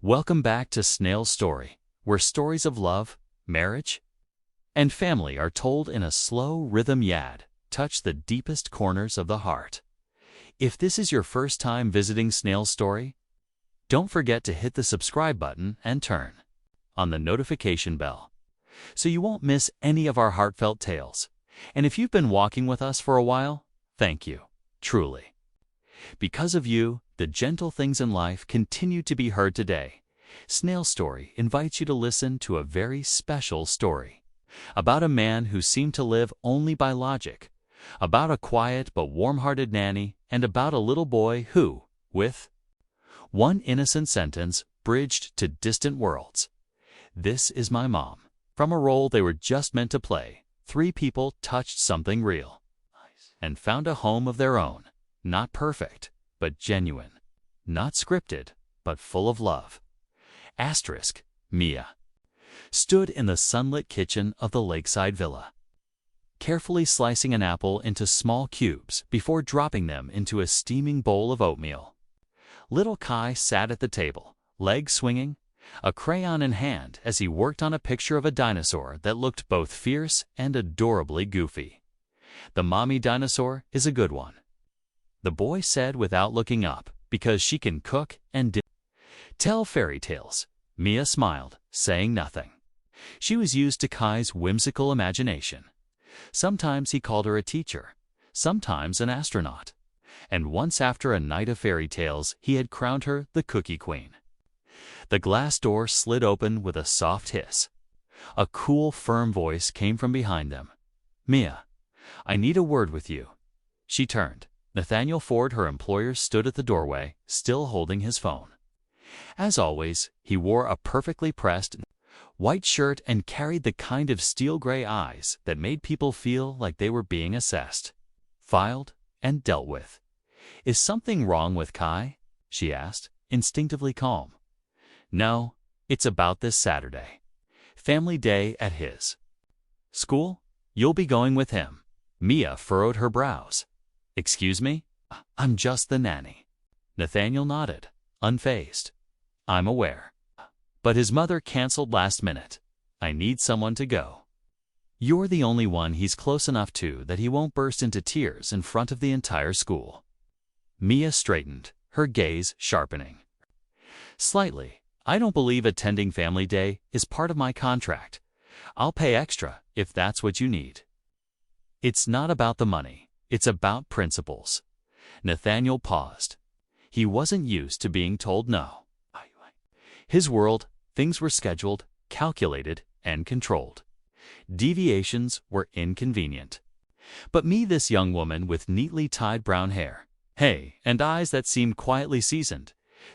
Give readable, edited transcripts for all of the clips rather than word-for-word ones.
Welcome back to Snail's Story, where stories of love, marriage, and family are told in a slow rhythm yet touch the deepest corners of the heart. If this is your first time visiting Snail's Story, don't forget to hit the subscribe button and turn on the notification bell so you won't miss any of our heartfelt tales. And if you've been walking with us for a while, thank you, truly. Because of you, the gentle things in life continue to be heard today. Snail's Story invites you to listen to a very special story about a man who seemed to live only by logic, about a quiet but warm-hearted nanny, and about a little boy who, with one innocent sentence, bridged to distant worlds. This is my mom. From a role they were just meant to play, three people touched something real and found a home of their own. Not perfect, but genuine. Not scripted, but full of love. Asterisk, Mia stood in the sunlit kitchen of the lakeside villa, carefully slicing an apple into small cubes before dropping them into a steaming bowl of oatmeal. Little Kai sat at the table, legs swinging, a crayon in hand as he worked on a picture of a dinosaur that looked both fierce and adorably goofy. The mommy dinosaur is a good one, the boy said without looking up, because she can cook and tell fairy tales. Mia smiled, saying nothing. She was used to Kai's whimsical imagination. Sometimes he called her a teacher, sometimes an astronaut, and once after a night of fairy tales he had crowned her the Cookie Queen. The glass door slid open with a soft hiss. A cool, firm voice came from behind them. "Mia, I need a word with you." She turned. Nathaniel Ford, her employer, stood at the doorway, still holding his phone. As always, he wore a perfectly pressed white shirt and carried the kind of steel-gray eyes that made people feel like they were being assessed, filed, and dealt with. "Is something wrong with Kai?" she asked, instinctively calm. "No, it's about this Saturday. Family day at his school. You'll be going with him." Mia furrowed her brows. "Excuse me? I'm just the nanny." Nathaniel nodded, unfazed. "I'm aware. But his mother canceled last minute. I need someone to go." "You're the only one he's close enough to that he won't burst into tears in front of the entire school." Mia straightened, her gaze sharpening. "Slightly. I don't believe attending family day is part of my contract. I'll pay extra if that's what you need." "It's not about the money. It's about principles." Nathaniel paused. He wasn't used to being told no. His world, things were scheduled, calculated, and controlled. Deviations were inconvenient. But me, this young woman with neatly tied brown hair, and eyes that seemed quietly seasoned,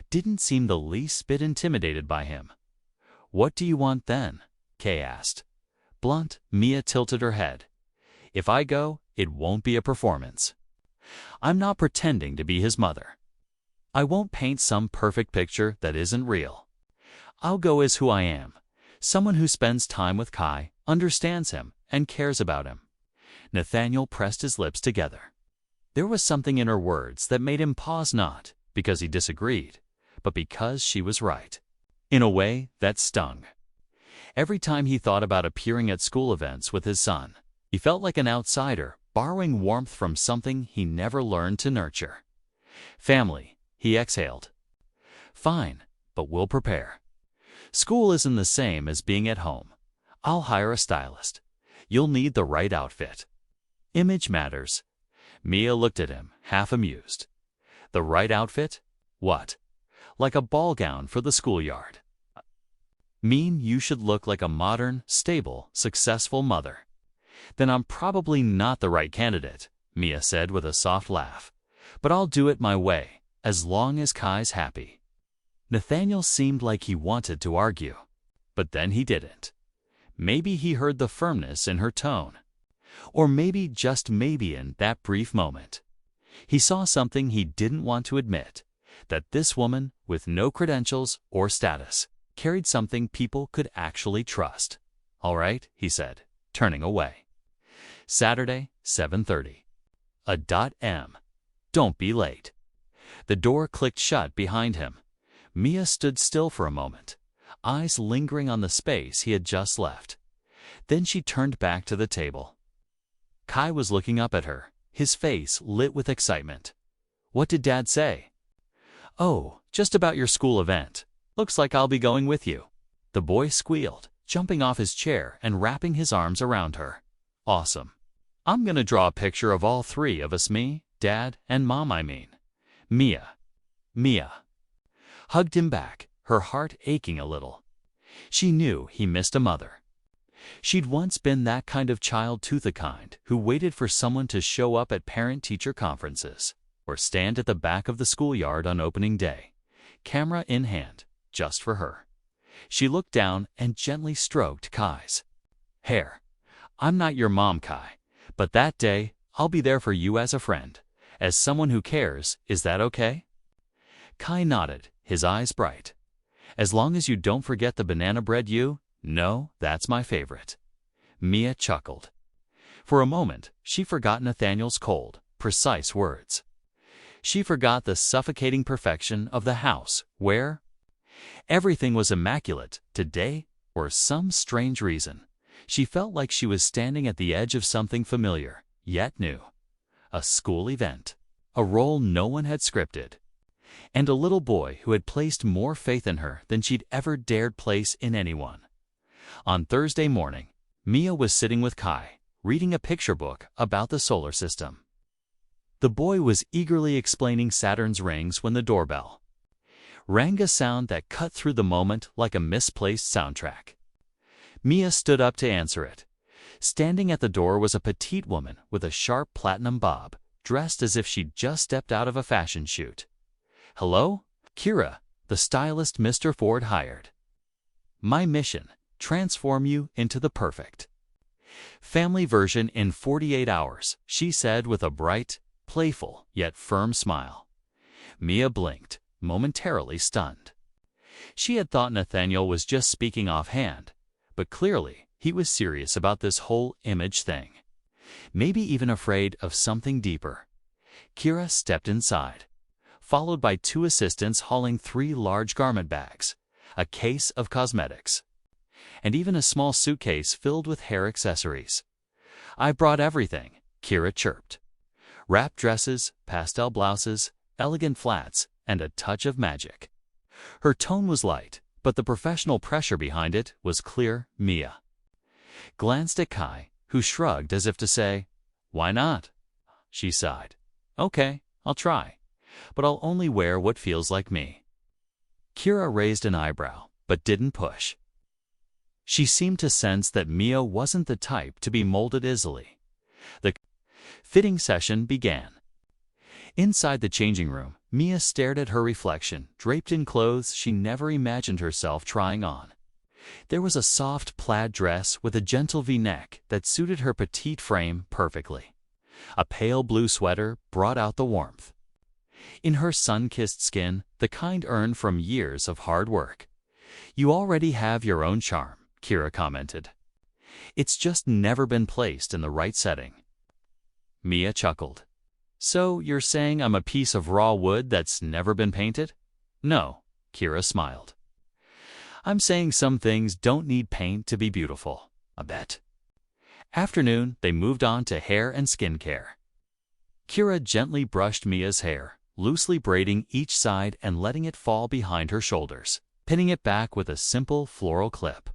didn't seem the least bit intimidated by him. "What do you want then?" Kay asked. Blunt, Mia tilted her head. "If I go, it won't be a performance. I'm not pretending to be his mother. I won't paint some perfect picture that isn't real. I'll go as who I am, someone who spends time with Kai, understands him, and cares about him." Nathaniel pressed his lips together. There was something in her words that made him pause, not because he disagreed, but because she was right. In a way that stung. Every time he thought about appearing at school events with his son, he felt like an outsider, borrowing warmth from something he never learned to nurture. "Family," he exhaled. "Fine, but we'll prepare. School isn't the same as being at home. I'll hire a stylist. You'll need the right outfit. Image matters." Mia looked at him, half amused. "The right outfit? What? Like a ball gown for the schoolyard?" "Mean you should look like a modern, stable, successful mother." "Then I'm probably not the right candidate," Mia said with a soft laugh. "But I'll do it my way, as long as Kai's happy." Nathaniel seemed like he wanted to argue, but then he didn't. Maybe he heard the firmness in her tone. Or maybe, just maybe, in that brief moment, he saw something he didn't want to admit, that this woman, with no credentials or status, carried something people could actually trust. "All right," he said, turning away. "Saturday, 7:30. A.M. Don't be late." The door clicked shut behind him. Mia stood still for a moment, eyes lingering on the space he had just left. Then she turned back to the table. Kai was looking up at her, his face lit with excitement. "What did Dad say?" "Oh, just about your school event. Looks like I'll be going with you." The boy squealed, jumping off his chair and wrapping his arms around her. "Awesome. I'm gonna draw a picture of all three of us, me, Dad, and Mom, I mean." Mia hugged him back, her heart aching a little. She knew he missed a mother. She'd once been that kind of child, the kind who waited for someone to show up at parent-teacher conferences or stand at the back of the schoolyard on opening day, camera in hand, just for her. She looked down and gently stroked Kai's hair. "I'm not your mom, Kai, but that day I'll be there for you as a friend, as someone who cares. Is that okay?" Kai nodded, his eyes bright. "As long as you don't forget the banana bread you know, that's my favorite." Mia chuckled. For a moment, she forgot Nathaniel's cold, precise words. She forgot the suffocating perfection of the house, where everything was immaculate. Today, for some strange reason, she felt like she was standing at the edge of something familiar, yet new. A school event, a role no one had scripted, and a little boy who had placed more faith in her than she'd ever dared place in anyone. On Thursday morning, Mia was sitting with Kai, reading a picture book about the solar system. The boy was eagerly explaining Saturn's rings when the doorbell rang, a sound that cut through the moment like a misplaced soundtrack. Mia stood up to answer it. Standing at the door was a petite woman with a sharp platinum bob, dressed as if she'd just stepped out of a fashion shoot. "Hello, Kira, the stylist Mr. Ford hired. My mission, transform you into the perfect family version in 48 hours, she said with a bright, playful, yet firm smile. Mia blinked, momentarily stunned. She had thought Nathaniel was just speaking offhand, but clearly he was serious about this whole image thing. Maybe even afraid of something deeper. Kira stepped inside, followed by two assistants hauling 3 large garment bags, a case of cosmetics, and even a small suitcase filled with hair accessories. "I brought everything," Kira chirped. Wrap dresses, pastel blouses, elegant flats, and a touch of magic. Her tone was light, but the professional pressure behind it was clear. Mia glanced at Kai, who shrugged as if to say, "Why not?" She sighed. "Okay, I'll try, but I'll only wear what feels like me." Kira raised an eyebrow, but didn't push. She seemed to sense that Mia wasn't the type to be molded easily. The fitting session began. Inside the changing room, Mia stared at her reflection, draped in clothes she never imagined herself trying on. There was a soft plaid dress with a gentle V-neck that suited her petite frame perfectly. A pale blue sweater brought out the warmth in her sun-kissed skin, the kind earned from years of hard work. "You already have your own charm," Kira commented. "It's just never been placed in the right setting." Mia chuckled. "So you're saying I'm a piece of raw wood that's never been painted?" "No," Kira smiled. "I'm saying some things don't need paint to be beautiful, I bet." Afternoon, they moved on to hair and skincare. Kira gently brushed Mia's hair, loosely braiding each side and letting it fall behind her shoulders, pinning it back with a simple floral clip.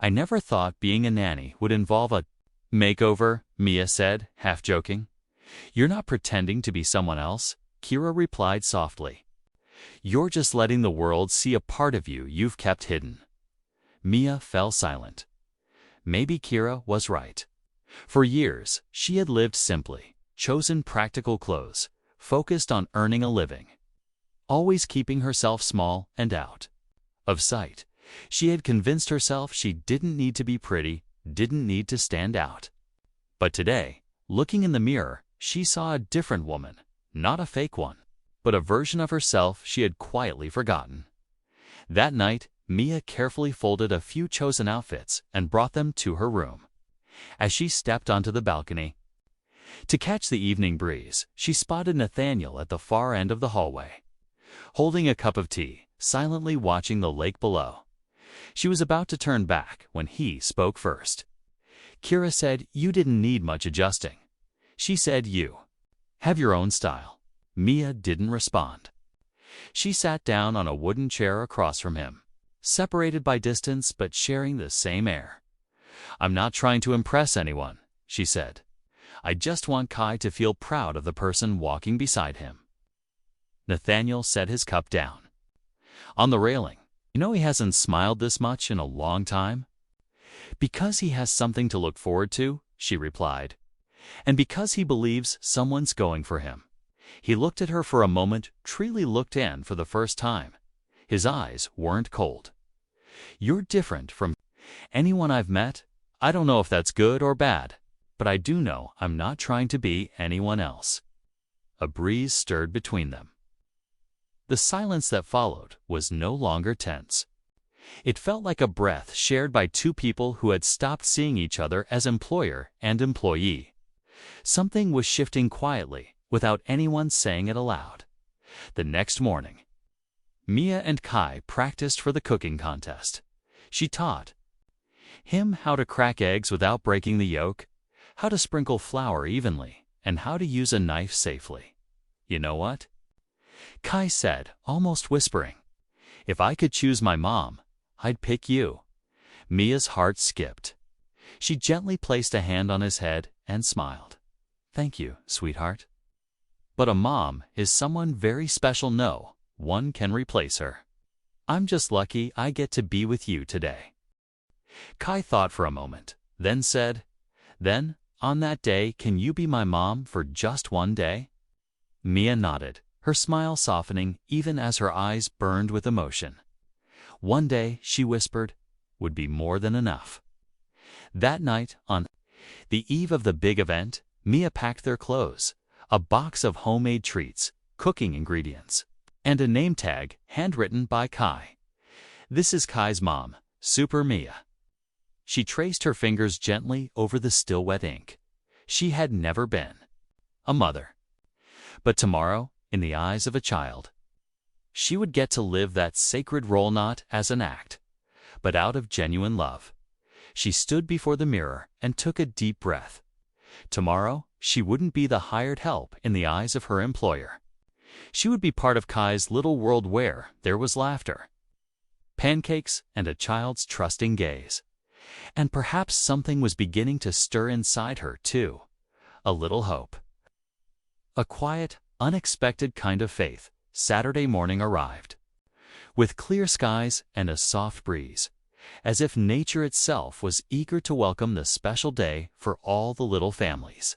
"I never thought being a nanny would involve a makeover," Mia said, half joking. "You're not pretending to be someone else," Kira replied softly. "You're just letting the world see a part of you you've kept hidden." Mia fell silent. Maybe Kira was right. For years, she had lived simply, chosen practical clothes, focused on earning a living, always keeping herself small and out of sight. She had convinced herself she didn't need to be pretty, didn't need to stand out. But today, looking in the mirror, she saw a different woman, not a fake one, but a version of herself she had quietly forgotten. That night, Mia carefully folded a few chosen outfits and brought them to her room. As she stepped onto the balcony to catch the evening breeze, she spotted Nathaniel at the far end of the hallway, holding a cup of tea, silently watching the lake below. She was about to turn back when he spoke first. Kira said you didn't need much adjusting. She said you have your own style. Mia didn't respond. She sat down on a wooden chair across from him, separated by distance but sharing the same air. I'm not trying to impress anyone, she said. I just want Kai to feel proud of the person walking beside him. Nathaniel set his cup down on the railing. You know he hasn't smiled this much in a long time? Because he has something to look forward to, she replied. And because he believes someone's going for him. He looked at her for a moment, truly looked in for the first time. His eyes weren't cold. You're different from anyone I've met. I don't know if that's good or bad, but I do know I'm not trying to be anyone else. A breeze stirred between them. The silence that followed was no longer tense. It felt like a breath shared by two people who had stopped seeing each other as employer and employee. Something was shifting quietly, without anyone saying it aloud. The next morning, Mia and Kai practiced for the cooking contest. She taught him how to crack eggs without breaking the yolk, how to sprinkle flour evenly, and how to use a knife safely. You know what? Kai said, almost whispering, if I could choose my mom, I'd pick you. Mia's heart skipped. She gently placed a hand on his head and smiled. Thank you, sweetheart. But a mom is someone very special. No one can replace her. I'm just lucky I get to be with you today. Kai thought for a moment, then said, then, on that day, can you be my mom for just one day? Mia nodded, her smile softening even as her eyes burned with emotion. One day, she whispered, would be more than enough. That night, on the eve of the big event, Mia packed their clothes, a box of homemade treats, cooking ingredients, and a name tag handwritten by Kai. This is Kai's mom, Super Mia. She traced her fingers gently over the still wet ink. She had never been a mother. But tomorrow, in the eyes of a child, she would get to live that sacred role not as an act, but out of genuine love. She stood before the mirror and took a deep breath. Tomorrow, she wouldn't be the hired help in the eyes of her employer. She would be part of Kai's little world where there was laughter, pancakes, and a child's trusting gaze. And perhaps something was beginning to stir inside her, too. A little hope. A quiet, unexpected kind of faith. Saturday morning arrived. With clear skies and a soft breeze, as if nature itself was eager to welcome the special day for all the little families.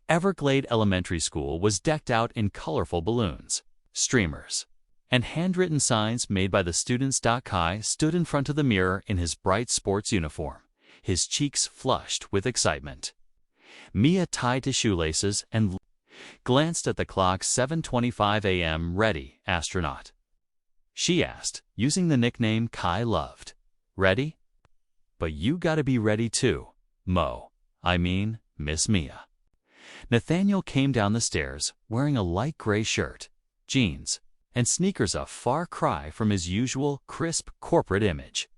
Everglade Elementary School was decked out in colorful balloons, streamers, and handwritten signs made by the students. Kai stood in front of the mirror in his bright sports uniform, his cheeks flushed with excitement. Mia tied his shoelaces and glanced at the clock. 7:25 a.m. Ready, astronaut? She asked, using the nickname Kai loved. Ready? But you gotta be ready too, Miss Mia. Nathaniel came down the stairs wearing a light gray shirt, jeans, and sneakers, a far cry from his usual crisp corporate image.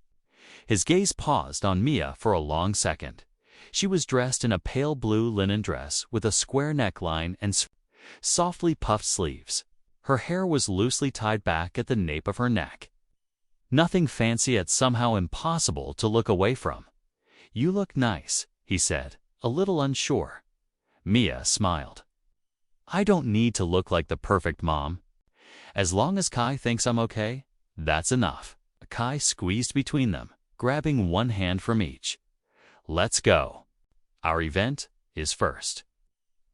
His gaze paused on Mia for a long second. She was dressed in a pale blue linen dress with a square neckline and softly puffed sleeves. Her hair was loosely tied back at the nape of her neck. Nothing fancy, yet somehow impossible to look away from. You look nice, he said, a little unsure. Mia smiled. I don't need to look like the perfect mom. As long as Kai thinks I'm okay, that's enough. Kai squeezed between them, grabbing one hand from each. Let's go. Our event is first.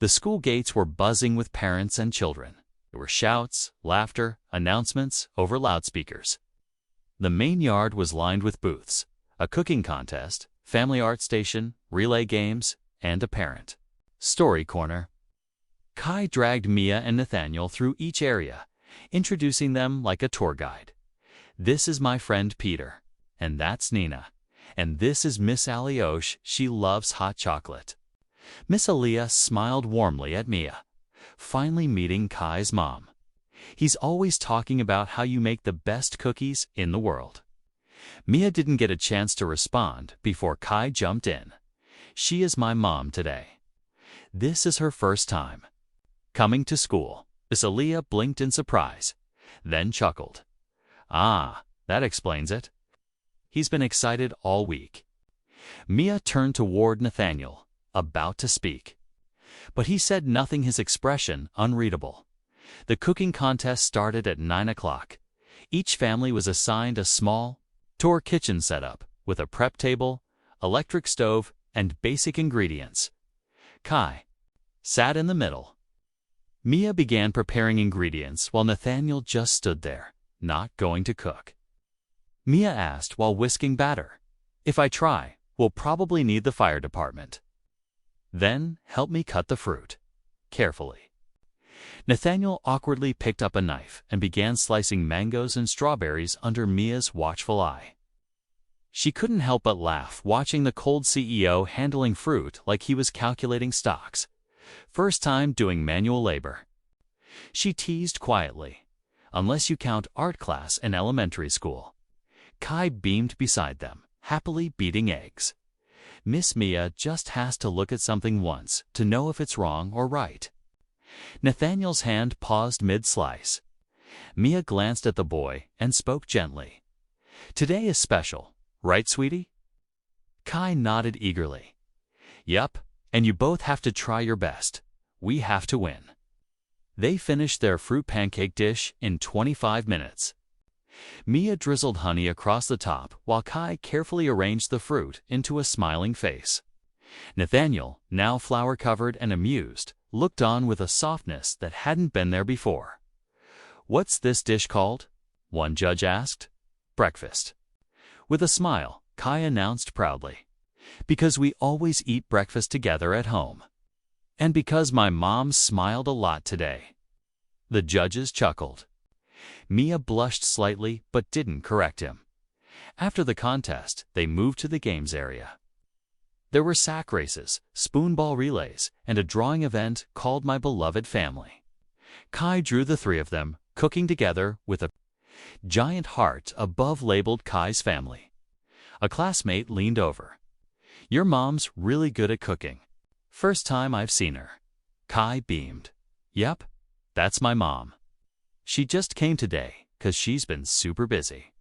The school gates were buzzing with parents and children. There were shouts, laughter, announcements over loudspeakers. The main yard was lined with booths, a cooking contest, family art station, relay games, and a parent story corner. Kai dragged Mia and Nathaniel through each area, introducing them like a tour guide. This is my friend Peter, and that's Nina, and this is Miss Aliosh, she loves hot chocolate. Miss Aaliyah smiled warmly at Mia, finally meeting Kai's mom. He's always talking about how you make the best cookies in the world. Mia didn't get a chance to respond before Kai jumped in. She is my mom today. This is her first time coming to school. Miss Aaliyah blinked in surprise, then chuckled. Ah, that explains it. He's been excited all week. Mia turned toward Nathaniel, about to speak. But he said nothing, his expression unreadable. The cooking contest started at 9 o'clock. Each family was assigned a small tour kitchen setup with a prep table, electric stove, and basic ingredients. Kai sat in the middle. Mia began preparing ingredients while Nathaniel just stood there, not going to cook. Mia asked while whisking batter, "If I try, we'll probably need the fire department. Then help me cut the fruit carefully." Nathaniel awkwardly picked up a knife and began slicing mangoes and strawberries under Mia's watchful eye. She couldn't help but laugh watching the cold CEO handling fruit like he was calculating stocks. First time doing manual labor. She teased quietly, "Unless you count art class in elementary school." Kai beamed beside them, happily beating eggs. Miss Mia just has to look at something once to know if it's wrong or right. Nathaniel's hand paused mid-slice. Mia glanced at the boy and spoke gently. "Today is special, right, sweetie?" Kai nodded eagerly. "Yup, and you both have to try your best. We have to win." They finished their fruit pancake dish in 25 minutes. Mia drizzled honey across the top while Kai carefully arranged the fruit into a smiling face. Nathaniel, now flour-covered and amused, looked on with a softness that hadn't been there before. "What's this dish called?" one judge asked. "Breakfast." With a smile, Kai announced proudly, "Because we always eat breakfast together at home. And because my mom smiled a lot today." The judges chuckled. Mia blushed slightly but didn't correct him. After the contest, they moved to the games area. There were sack races, spoonball relays, and a drawing event called My Beloved Family. Kai drew the three of them, cooking together with a giant heart above labeled Kai's family. A classmate leaned over. "Your mom's really good at cooking. First time I've seen her." Kai beamed. "Yep, that's my mom. She just came today 'cause she's been super busy."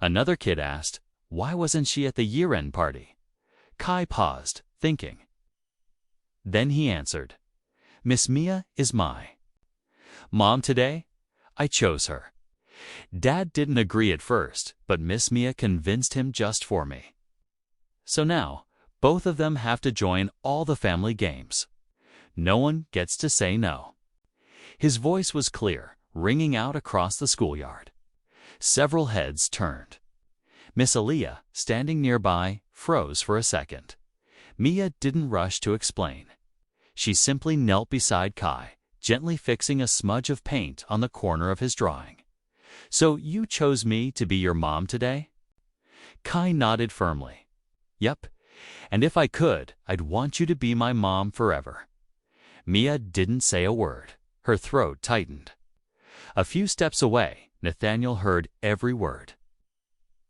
Another kid asked, "Why wasn't she at the year-end party?" Kai paused, thinking. Then he answered, "Miss Mia is my mom today. I chose her. Dad didn't agree at first, but Miss Mia convinced him just for me. So now, both of them have to join all the family games. No one gets to say no." His voice was clear, ringing out across the schoolyard. Several heads turned. Miss Aaliyah, standing nearby, froze for a second. Mia didn't rush to explain. She simply knelt beside Kai, gently fixing a smudge of paint on the corner of his drawing. "So you chose me to be your mom today?" Kai nodded firmly. "Yep, and if I could, I'd want you to be my mom forever." Mia didn't say a word. Her throat tightened. A few steps away, Nathaniel heard every word.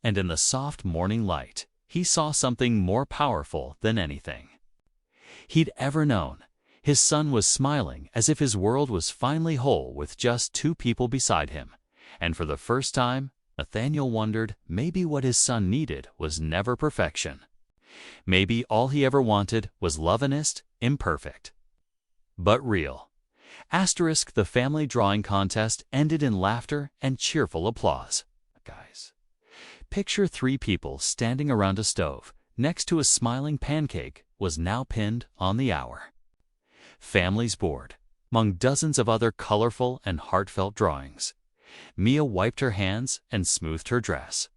And in the soft morning light, he saw something more powerful than anything he'd ever known. His son was smiling as if his world was finally whole with just two people beside him. And for the first time, Nathaniel wondered maybe what his son needed was never perfection. Maybe all he ever wanted was love, honest, imperfect, but real. Asterisk, the family drawing contest ended in laughter and cheerful applause. Guys, picture three people standing around a stove next to a smiling pancake was now pinned on the hour. Family's board, among dozens of other colorful and heartfelt drawings. Mia wiped her hands and smoothed her dress,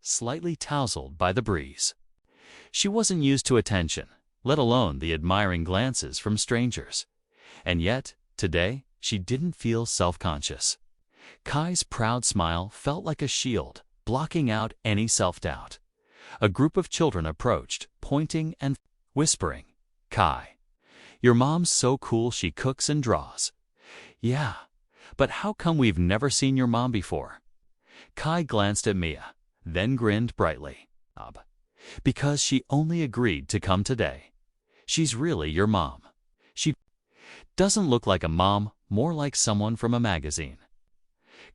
slightly tousled by the breeze. She wasn't used to attention, let alone the admiring glances from strangers. And yet, today, she didn't feel self-conscious. Kai's proud smile felt like a shield, blocking out any self-doubt. A group of children approached, pointing and whispering, "Kai, your mom's so cool she cooks and draws." "Yeah, But how come we've never seen your mom before? Kai glanced at Mia, then grinned brightly. Because she only agreed to come today. She's really your mom. She doesn't look like a mom, more like someone from a magazine.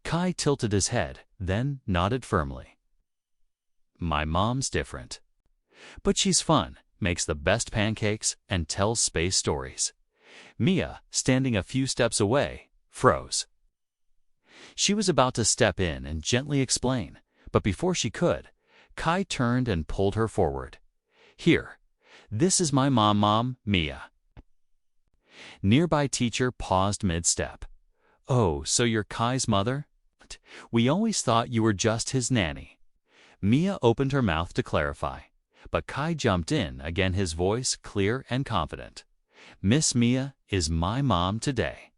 Kai tilted his head, then nodded firmly. My mom's different. But she's fun, makes the best pancakes, and tells space stories. Mia, standing a few steps away, froze. She was about to step in and gently explain, but before she could, Kai turned and pulled her forward. Here, this is my mom, Mia. Nearby teacher paused mid-step. Oh, so you're Kai's mother? We always thought you were just his nanny. Mia opened her mouth to clarify, but Kai jumped in, again his voice clear and confident. Miss Mia is my mom today.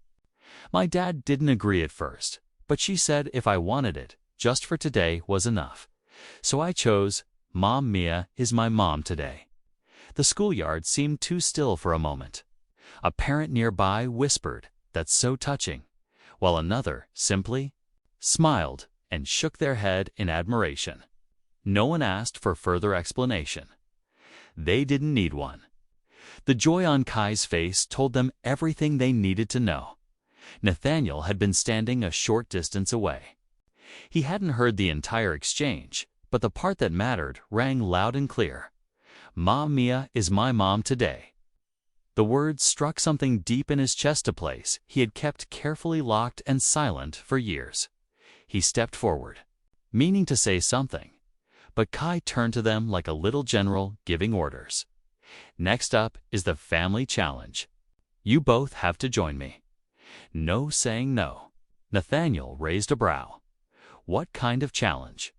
My dad didn't agree at first, but she said if I wanted it, just for today was enough. So I chose, Mom Mia is my mom today. The schoolyard seemed too still for a moment. A parent nearby whispered, that's so touching, while another simply smiled and shook their head in admiration. No one asked for further explanation. They didn't need one. The joy on Kai's face told them everything they needed to know. Nathaniel had been standing a short distance away. He hadn't heard the entire exchange, but the part that mattered rang loud and clear. Mom Mia is my mom today. The words struck something deep in his chest, a place he had kept carefully locked and silent for years. He stepped forward, meaning to say something, but Kai turned to them like a little general giving orders. Next up is the family challenge. You both have to join me. No saying no. Nathaniel raised a brow. What kind of challenge?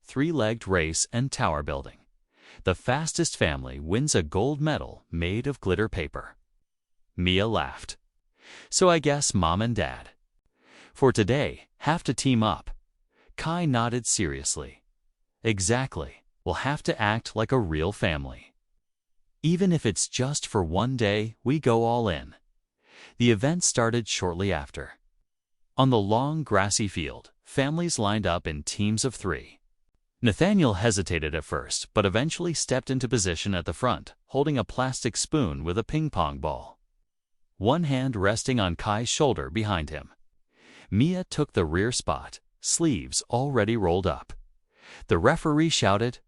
Three-legged race and tower building. The fastest family wins a gold medal made of glitter paper. Mia laughed. So I guess Mom and Dad, for today, have to team up. Kai nodded seriously. Exactly. We'll have to act like a real family. Even if it's just for one day, we go all in. The event started shortly after. On the long, grassy field, families lined up in teams of 3. Nathaniel hesitated at first, but eventually stepped into position at the front, holding a plastic spoon with a ping-pong ball. One hand resting on Kai's shoulder behind him. Mia took the rear spot, sleeves already rolled up. The referee shouted,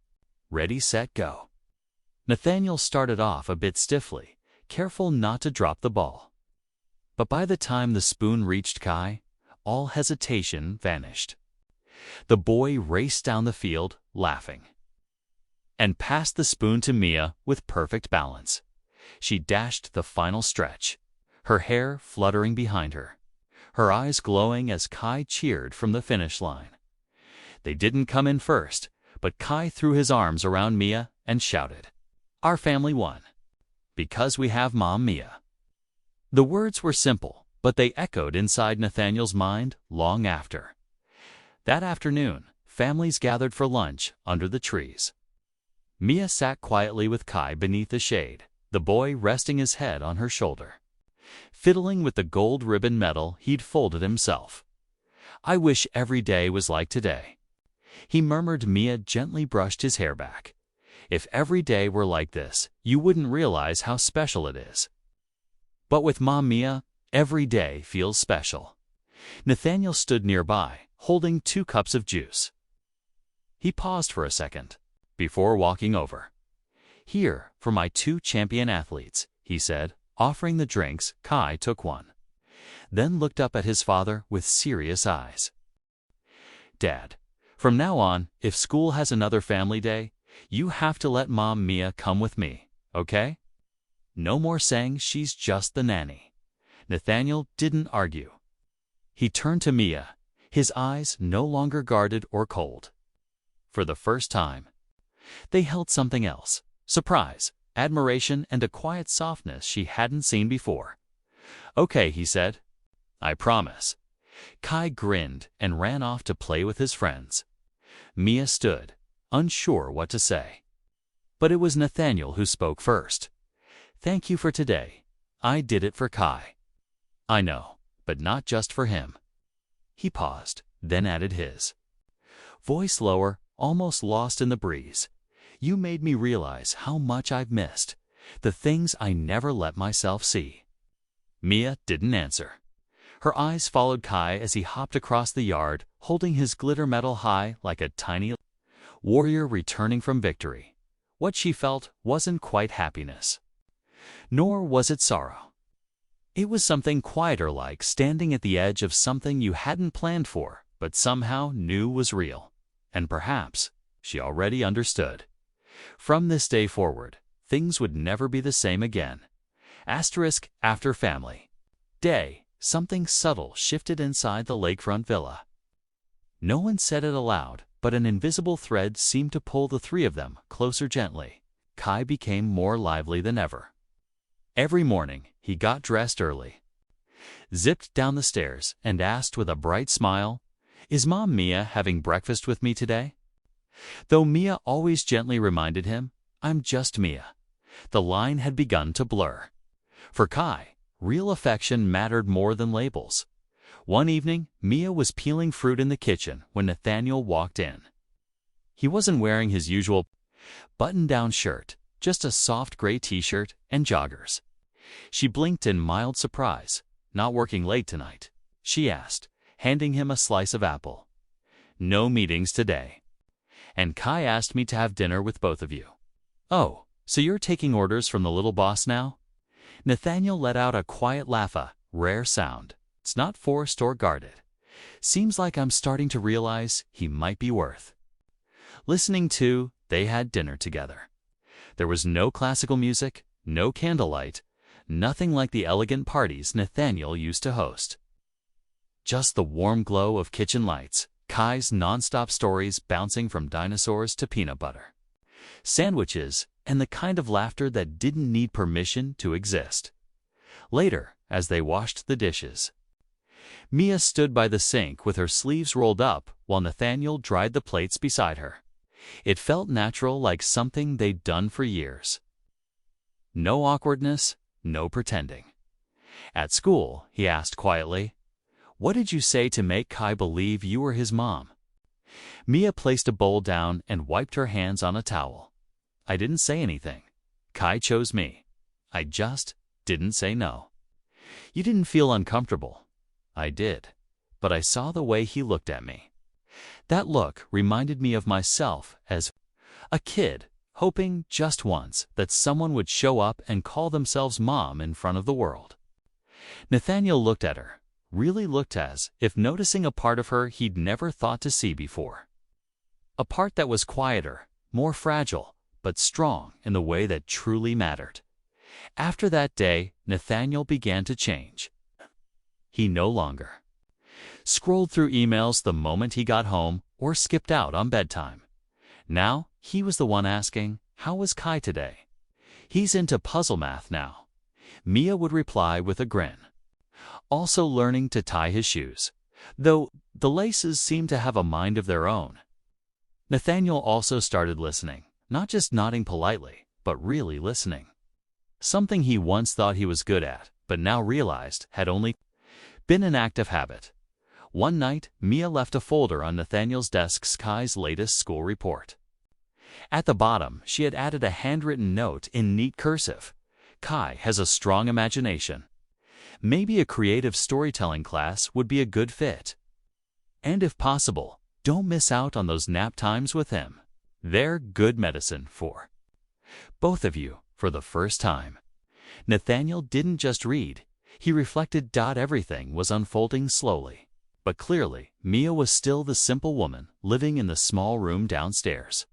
"Ready, set, go." Nathaniel started off a bit stiffly, careful not to drop the ball. But by the time the spoon reached Kai, all hesitation vanished. The boy raced down the field, laughing, and passed the spoon to Mia with perfect balance. She dashed the final stretch, her hair fluttering behind her, her eyes glowing as Kai cheered from the finish line. They didn't come in first, but Kai threw his arms around Mia and shouted, "Our family won, because we have Mom Mia." The words were simple, but they echoed inside Nathaniel's mind long after. That afternoon, families gathered for lunch under the trees. Mia sat quietly with Kai beneath the shade, the boy resting his head on her shoulder, fiddling with the gold ribbon medal he'd folded himself. "I wish every day was like today," he murmured. Mia gently brushed his hair back. "If every day were like this, you wouldn't realize how special it is." But with Mom Mia, every day feels special. Nathaniel stood nearby, holding 2 cups of juice. He paused for a second, before walking over. "Here, for my 2 champion athletes," he said, offering the drinks. Kai took one, then looked up at his father with serious eyes. "Dad, from now on, if school has another family day, you have to let Mom Mia come with me, okay? No more saying she's just the nanny." Nathaniel didn't argue. He turned to Mia, his eyes no longer guarded or cold. For the first time, they held something else: surprise, admiration, and a quiet softness she hadn't seen before. "Okay," he said. "I promise." Kai grinned and ran off to play with his friends. Mia stood, unsure what to say. But it was Nathaniel who spoke first. "Thank you for today. I did it for Kai." "I know, but not just for him. He paused, then added his voice lower, almost lost in the breeze. You made me realize how much I've missed, the things I never let myself see. Mia didn't answer. Her eyes followed Kai as he hopped across the yard, holding his glitter medal high like a tiny warrior returning from victory. What she felt wasn't quite happiness. Nor was it sorrow. It was something quieter, like standing at the edge of something you hadn't planned for, but somehow knew was real. And perhaps she already understood. From this day forward, things would never be the same again. After family day, something subtle shifted inside the lakefront villa. No one said it aloud, but an invisible thread seemed to pull the three of them closer gently. Kai became more lively than ever. Every morning, he got dressed early, zipped down the stairs, and asked with a bright smile, "Is Mom Mia having breakfast with me today?" Though Mia always gently reminded him, "I'm just Mia," the line had begun to blur. For Kai, real affection mattered more than labels. One evening, Mia was peeling fruit in the kitchen when Nathaniel walked in. He wasn't wearing his usual button-down shirt, just a soft gray t-shirt and joggers. She blinked in mild surprise. "Not working late tonight?" she asked, handing him a slice of apple. "No meetings today. And Kai asked me to have dinner with both of you." "Oh, so you're taking orders from the little boss now?" Nathaniel let out a quiet laugh, a rare sound. It's not forced or guarded. Seems like I'm starting to realize he might be worth listening to. They had dinner together. There was no classical music, no candlelight, nothing like the elegant parties Nathaniel used to host. Just the warm glow of kitchen lights, Kai's nonstop stories bouncing from dinosaurs to peanut butter sandwiches, and the kind of laughter that didn't need permission to exist. Later, as they washed the dishes, Mia stood by the sink with her sleeves rolled up while Nathaniel dried the plates beside her. It felt natural, like something they'd done for years. No awkwardness, no pretending. At school, he asked quietly, "What did you say to make Kai believe you were his mom?" Mia placed a bowl down and wiped her hands on a towel. "I didn't say anything. Kai chose me. I just didn't say no." "You didn't feel uncomfortable." "I did. But I saw the way he looked at me. That look reminded me of myself as a kid, hoping just once that someone would show up and call themselves mom in front of the world." Nathaniel looked at her, really looked, as if noticing a part of her he'd never thought to see before. A part that was quieter, more fragile, but strong in the way that truly mattered. After that day, Nathaniel began to change. He no longer scrolled through emails the moment he got home or skipped out on bedtime. Now, he was the one asking, "How was Kai today?" "He's into puzzle math now," Mia would reply with a grin. "Also learning to tie his shoes, though the laces seem to have a mind of their own." Nathaniel also started listening, not just nodding politely, but really listening. Something he once thought he was good at, but now realized had only been an act of habit. One night, Mia left a folder on Nathaniel's desk, Kai's latest school report. At the bottom, she had added a handwritten note in neat cursive. "Kai has a strong imagination. Maybe a creative storytelling class would be a good fit. And if possible, don't miss out on those nap times with him. They're good medicine for both of you." For the first time, Nathaniel didn't just read. He reflected. Everything was unfolding slowly. But clearly, Mia was still the simple woman living in the small room downstairs.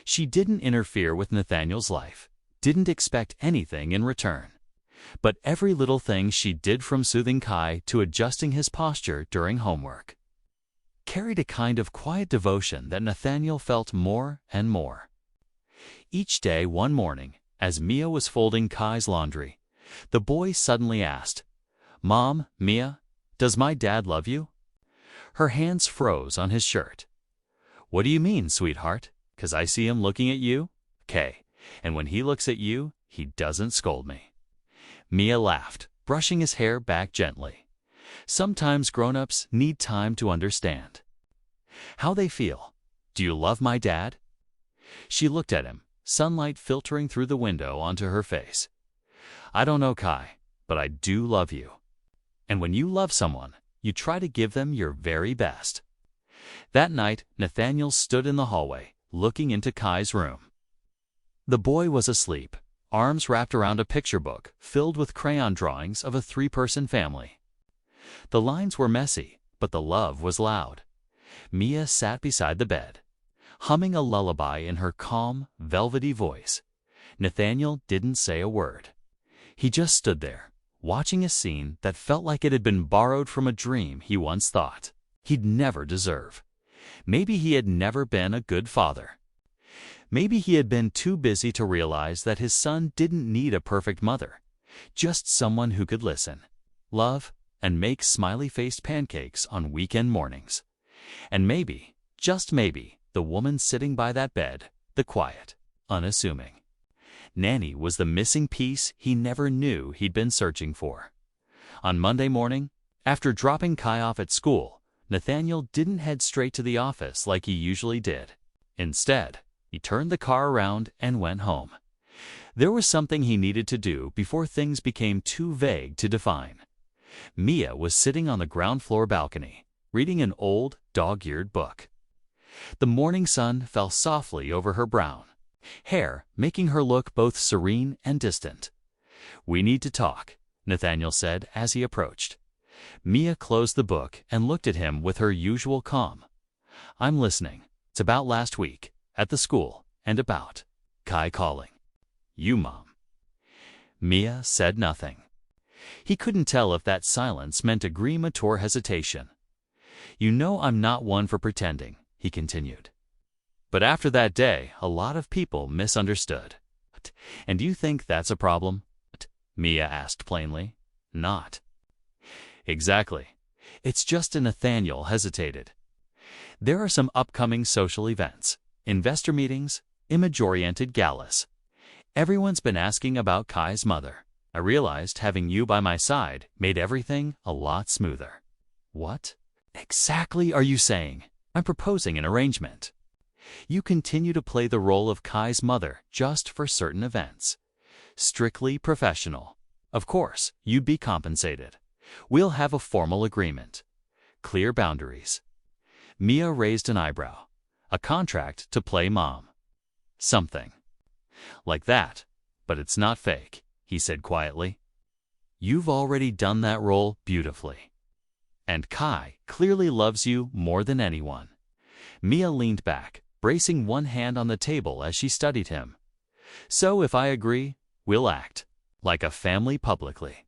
She didn't interfere with Nathaniel's life, didn't expect anything in return. But every little thing she did, from soothing Kai to adjusting his posture during homework, carried a kind of quiet devotion that Nathaniel felt more and more. Each day, one morning, as Mia was folding Kai's laundry, the boy suddenly asked, "Mom, Mia, does my dad love you?" Her hands froze on his shirt. "What do you mean, sweetheart? 'Cause I see him looking at you? Okay, and when he looks at you, he doesn't scold me." Mia laughed, brushing his hair back gently. Sometimes grown-ups need time to understand. How they feel. Do you love my dad? She looked at him, sunlight filtering through the window onto her face. I don't know, Kai, but I do love you. And when you love someone, you try to give them your very best. That night, Nathaniel stood in the hallway, looking into Kai's room. The boy was asleep, arms wrapped around a picture book filled with crayon drawings of a three-person family. The lines were messy, but the love was loud. Mia sat beside the bed, humming a lullaby in her calm, velvety voice. Nathaniel didn't say a word. He just stood there, watching a scene that felt like it had been borrowed from a dream he once thought he'd never deserve. Maybe he had never been a good father. Maybe he had been too busy to realize that his son didn't need a perfect mother, just someone who could listen, love, and make smiley-faced pancakes on weekend mornings. And maybe, just maybe, the woman sitting by that bed, the quiet, unassuming Nanny, was the missing piece he never knew he'd been searching for. On Monday morning, after dropping Kai off at school, Nathaniel didn't head straight to the office like he usually did. Instead, he turned the car around and went home. There was something he needed to do before things became too vague to define. Mia was sitting on the ground floor balcony, reading an old, dog-eared book. The morning sun fell softly over her brown hair, making her look both serene and distant. We need to talk, Nathaniel said as he approached. Mia closed the book and looked at him with her usual calm. I'm listening. It's about last week, at the school, and about Kai calling you Mom. Mia said nothing. He couldn't tell if that silence meant agreement or hesitation. You know I'm not one for pretending, he continued. But after that day, a lot of people misunderstood. And you think that's a problem? Mia asked plainly. Not. Exactly. It's just that Nathaniel hesitated. There are some upcoming social events, investor meetings, image-oriented galas. Everyone's been asking about Kai's mother. I realized having you by my side made everything a lot smoother. What exactly are you saying? I'm proposing an arrangement. You continue to play the role of Kai's mother just for certain events. Strictly professional. Of course, you'd be compensated. We'll have a formal agreement. Clear boundaries. Mia raised an eyebrow. A contract to play mom. Something like that, but it's not fake, he said quietly. You've already done that role beautifully. And Kai clearly loves you more than anyone. Mia leaned back, bracing one hand on the table as she studied him. So if I agree, we'll act like a family publicly.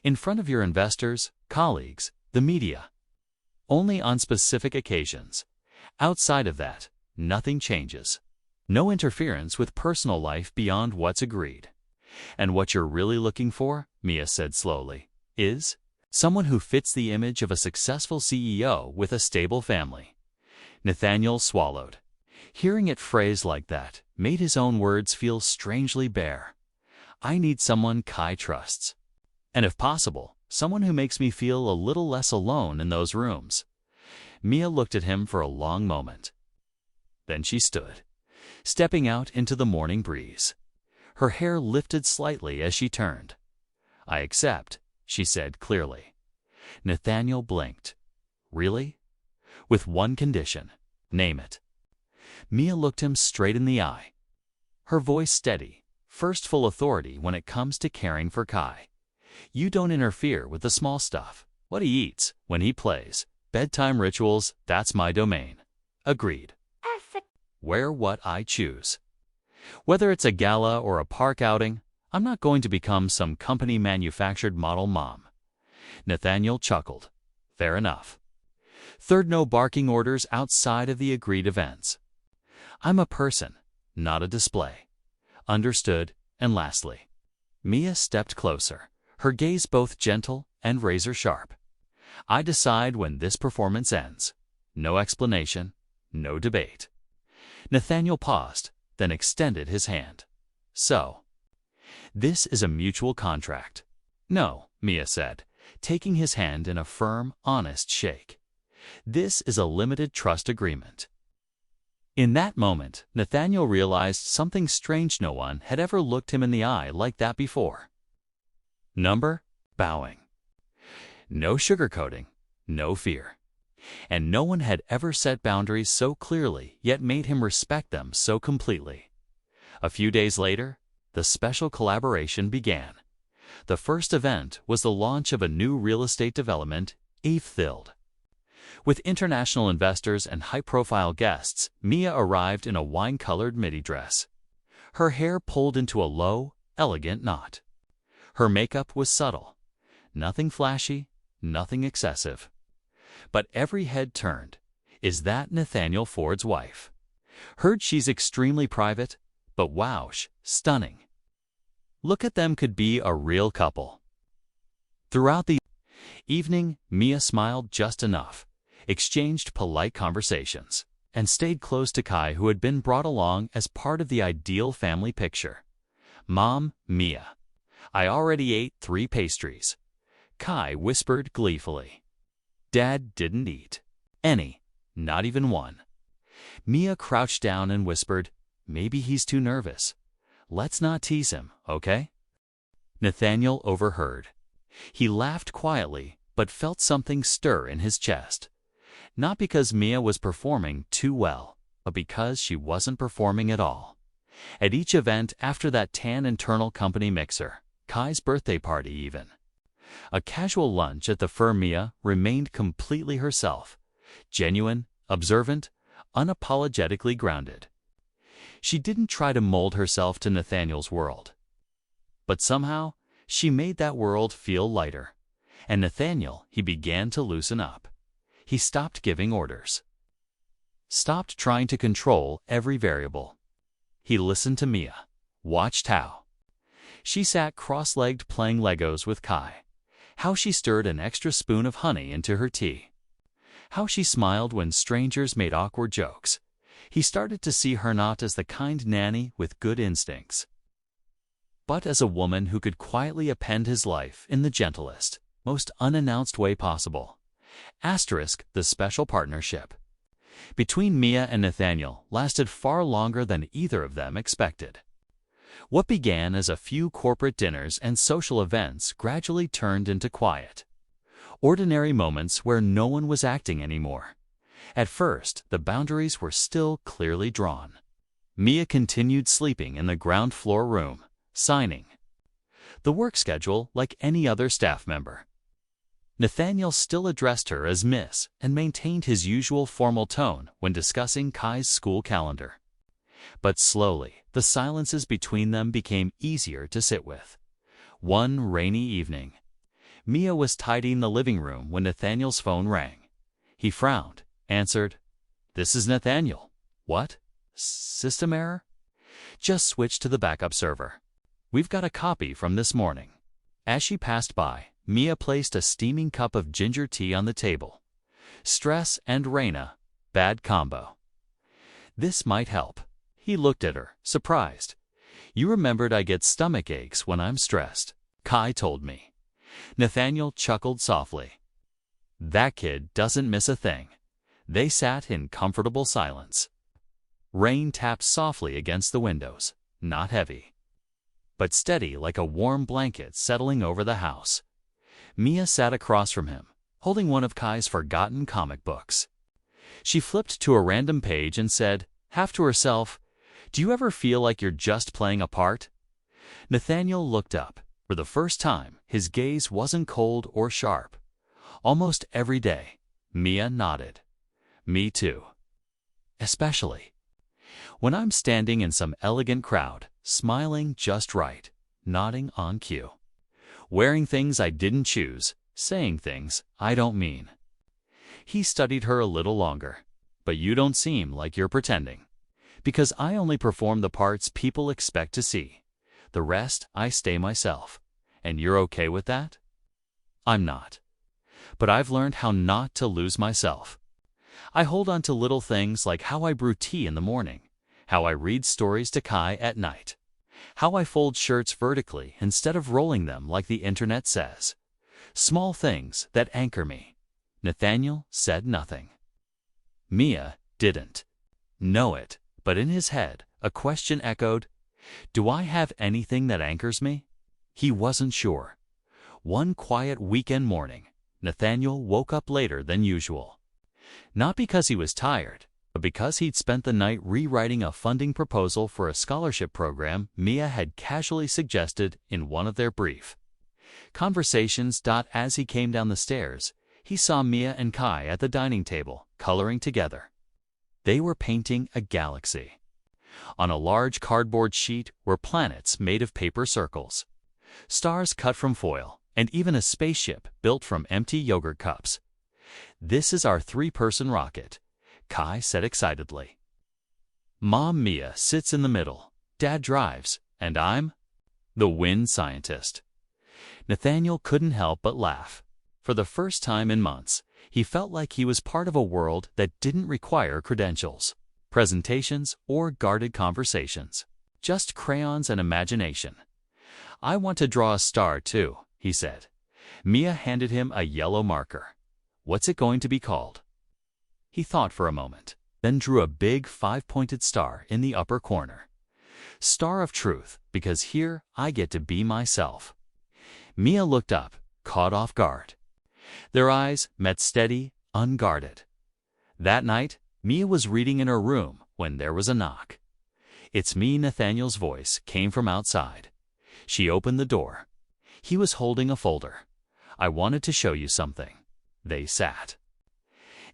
In front of your investors, colleagues, the media. Only on specific occasions. Outside of that, nothing changes. No interference with personal life beyond what's agreed. And what you're really looking for, Mia said slowly, is someone who fits the image of a successful CEO with a stable family. Nathaniel swallowed. Hearing it phrased like that made his own words feel strangely bare. I need someone Kai trusts. And if possible, someone who makes me feel a little less alone in those rooms. Mia looked at him for a long moment. Then she stood, stepping out into the morning breeze. Her hair lifted slightly as she turned. I accept, she said clearly. Nathaniel blinked. Really? With one condition. Name it. Mia looked him straight in the eye. Her voice steady, first full authority when it comes to caring for Kai. You don't interfere with the small stuff. What he eats, when he plays, bedtime rituals, that's my domain. Agreed. Wear what I choose. Whether it's a gala or a park outing, I'm not going to become some company-manufactured model mom. Nathaniel chuckled. Fair enough. Third, no barking orders outside of the agreed events. I'm a person, not a display. Understood. And lastly, Mia stepped closer, her gaze both gentle and razor-sharp. I decide when this performance ends. No explanation, no debate. Nathaniel paused, then extended his hand. So, this is a mutual contract. No, Mia said, taking his hand in a firm, honest shake. This is a limited trust agreement. In that moment, Nathaniel realized something strange. No one had ever looked him in the eye like that before. Number: bowing. No sugarcoating, no fear. And no one had ever set boundaries so clearly, yet made him respect them so completely. A few days later, the special collaboration began. The first event was the launch of a new real estate development, Thild. With international investors and high-profile guests, Mia arrived in a wine-colored midi dress. Her hair pulled into a low, elegant knot. Her makeup was subtle. Nothing flashy, nothing excessive. But every head turned. Is that Nathaniel Ford's wife? Heard she's extremely private, but wowsh, stunning. Look at them, could be a real couple. Throughout the evening, Mia smiled just enough, exchanged polite conversations, and stayed close to Kai, who had been brought along as part of the ideal family picture. "Mom, Mia, I already ate 3 pastries," Kai whispered gleefully. "Dad didn't eat any, not even one." Mia crouched down and whispered, "Maybe he's too nervous. Let's not tease him, okay?" Nathaniel overheard. He laughed quietly, but felt something stir in his chest. Not because Mia was performing too well, but because she wasn't performing at all. At each event after that tan internal company mixer, Kai's birthday party even, a casual lunch at the firm, Mia remained completely herself, genuine, observant, unapologetically grounded. She didn't try to mold herself to Nathaniel's world. But somehow, she made that world feel lighter. And Nathaniel, he began to loosen up. He stopped giving orders. Stopped trying to control every variable. He listened to Mia, watched how she sat cross-legged playing Legos with Kai, how she stirred an extra spoon of honey into her tea, how she smiled when strangers made awkward jokes. He started to see her not as the kind nanny with good instincts, but as a woman who could quietly append his life in the gentlest, most unannounced way possible. The special partnership between Mia and Nathaniel lasted far longer than either of them expected. What began as a few corporate dinners and social events gradually turned into quiet, ordinary moments where no one was acting anymore. At first, the boundaries were still clearly drawn. Mia continued sleeping in the ground floor room, signing the work schedule like any other staff member. Nathaniel still addressed her as Miss and maintained his usual formal tone when discussing Kai's school calendar. But slowly, the silences between them became easier to sit with. One rainy evening, Mia was tidying the living room when Nathaniel's phone rang. He frowned, answered, "This is Nathaniel." "What? System error?" "Just switch to the backup server. We've got a copy from this morning." As she passed by, Mia placed a steaming cup of ginger tea on the table. Stress and Reina, bad combo. "This might help." He looked at her, surprised. "You remembered I get stomach aches when I'm stressed," Kai told me. Nathaniel chuckled softly. That kid doesn't miss a thing. They sat in comfortable silence. Rain tapped softly against the windows, not heavy, but steady like a warm blanket settling over the house. Mia sat across from him, holding one of Kai's forgotten comic books. She flipped to a random page and said, half to herself, "Do you ever feel like you're just playing a part?" Nathaniel looked up. For the first time, his gaze wasn't cold or sharp. Almost every day, Mia nodded. "Me too. Especially when I'm standing in some elegant crowd, smiling just right, nodding on cue, wearing things I didn't choose, saying things I don't mean." He studied her a little longer. "But you don't seem like you're pretending. Because I only perform the parts people expect to see. The rest, I stay myself. And you're okay with that?" "I'm not. But I've learned how not to lose myself. I hold on to little things like how I brew tea in the morning, how I read stories to Kai at night, how I fold shirts vertically instead of rolling them like the internet says. Small things that anchor me. Nathaniel said nothing. Mia didn't know it, but in his head, a question echoed, "Do I have anything that anchors me?" He wasn't sure. One quiet weekend morning, Nathaniel woke up later than usual. Not because he was tired, but because he'd spent the night rewriting a funding proposal for a scholarship program Mia had casually suggested in one of their brief conversations. As he came down the stairs, he saw Mia and Kai at the dining table, coloring together. They were painting a galaxy. On a large cardboard sheet were planets made of paper circles, stars cut from foil, and even a spaceship built from empty yogurt cups. "This is our three-person rocket," Kai said excitedly. Mom Mia sits in the middle, Dad drives, and I'm the wind scientist. Nathaniel couldn't help but laugh. For the first time in months, he felt like he was part of a world that didn't require credentials, presentations, or guarded conversations. Just crayons and imagination. "I want to draw a star too," he said. Mia handed him a yellow marker. "What's it going to be called?" He thought for a moment, then drew a big five-pointed star in the upper corner. "Star of Truth, because here I get to be myself." Mia looked up, caught off guard. Their eyes met steady, unguarded. That night, Mia was reading in her room when there was a knock. "It's me," Nathaniel's voice came from outside. She opened the door. He was holding a folder. "I wanted to show you something." They sat.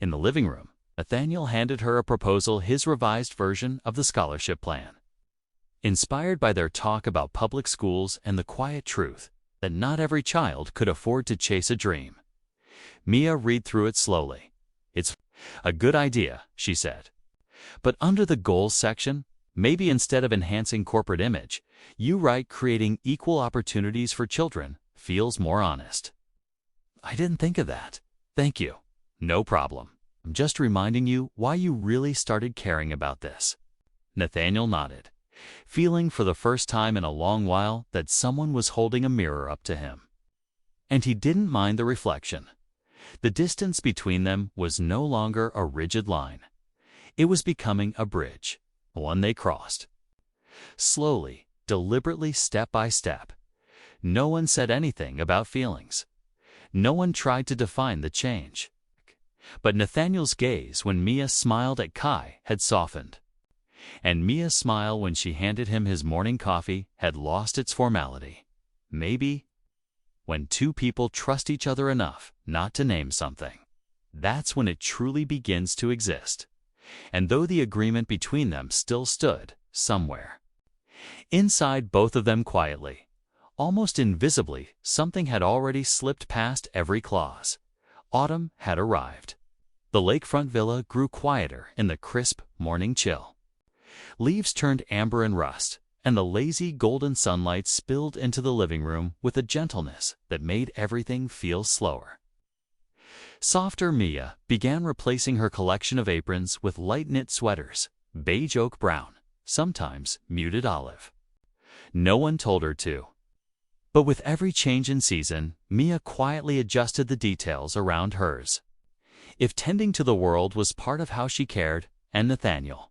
In the living room, Nathaniel handed her a proposal, his revised version of the scholarship plan. Inspired by their talk about public schools and the quiet truth that not every child could afford to chase a dream, Mia read through it slowly. "It's a good idea," she said. "But under the goals section, maybe instead of enhancing corporate image, you write creating equal opportunities for children feels more honest." "I didn't think of that. Thank you." "No problem. I'm just reminding you why you really started caring about this." Nathaniel nodded, feeling for the first time in a long while that someone was holding a mirror up to him. And he didn't mind the reflection. The distance between them was no longer a rigid line. It was becoming a bridge, one they crossed. Slowly, deliberately, step by step. No one said anything about feelings. No one tried to define the change. But Nathaniel's gaze when Mia smiled at Kai had softened. And Mia's smile when she handed him his morning coffee had lost its formality. Maybe when two people trust each other enough not to name something, that's when it truly begins to exist. And though the agreement between them still stood somewhere inside both of them quietly, almost invisibly, something had already slipped past every clause. Autumn had arrived. The lakefront villa grew quieter in the crisp morning chill. Leaves turned amber and rust, and the lazy golden sunlight spilled into the living room with a gentleness that made everything feel slower. Softer Mia began replacing her collection of aprons with light knit sweaters, beige oak brown, sometimes muted olive. No one told her to. But with every change in season, Mia quietly adjusted the details around hers. If tending to the world was part of how she cared, and Nathaniel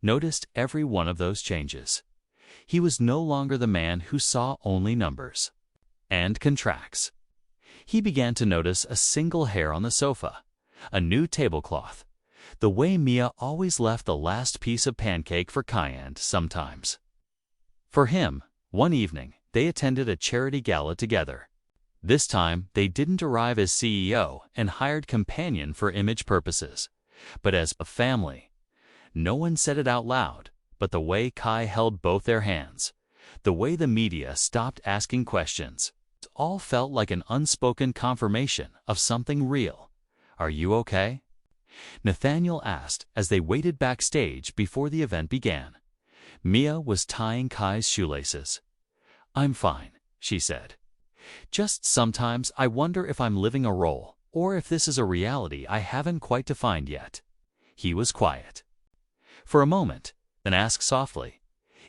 noticed every one of those changes. He was no longer the man who saw only numbers and contracts. He began to notice a single hair on the sofa, a new tablecloth, the way Mia always left the last piece of pancake for Cayenne sometimes. For him, one evening, they attended a charity gala together. This time, they didn't arrive as CEO and hired companion for image purposes, but as a family. No one said it out loud, but the way Kai held both their hands, the way the media stopped asking questions, it all felt like an unspoken confirmation of something real. "Are you okay?" Nathaniel asked as they waited backstage before the event began. Mia was tying Kai's shoelaces. "I'm fine," she said. "Just sometimes I wonder if I'm living a role, or if this is a reality I haven't quite defined yet." He was quiet for a moment, then asked softly,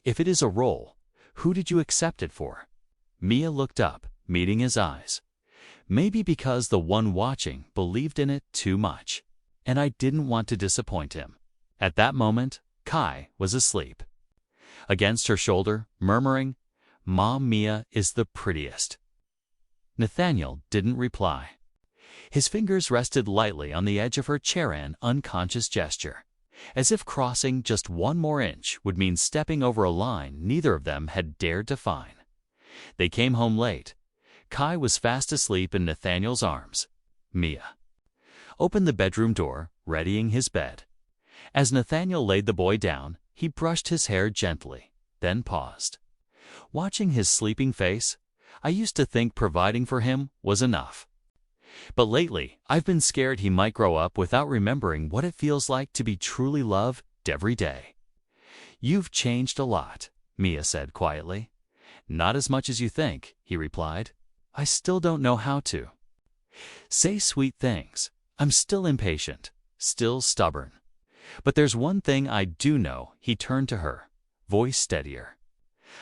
"If it is a role, who did you accept it for?" Mia looked up, meeting his eyes. Maybe because the one watching believed in it too much, and I didn't want to disappoint him. At that moment, Kai was asleep. Against her shoulder, murmuring, "Mom, Mia is the prettiest." Nathaniel didn't reply. His fingers rested lightly on the edge of her chair, an unconscious gesture, as if crossing just one more inch would mean stepping over a line neither of them had dared define. They came home late. Kai was fast asleep in Nathaniel's arms. Mia opened the bedroom door, readying his bed. As Nathaniel laid the boy down, he brushed his hair gently, then paused. Watching his sleeping face, I used to think providing for him was enough. But lately, I've been scared he might grow up without remembering what it feels like to be truly loved every day. "You've changed a lot," Mia said quietly. "Not as much as you think," he replied. "I still don't know how to say sweet things. I'm still impatient, still stubborn. But there's one thing I do know," he turned to her, voice steadier.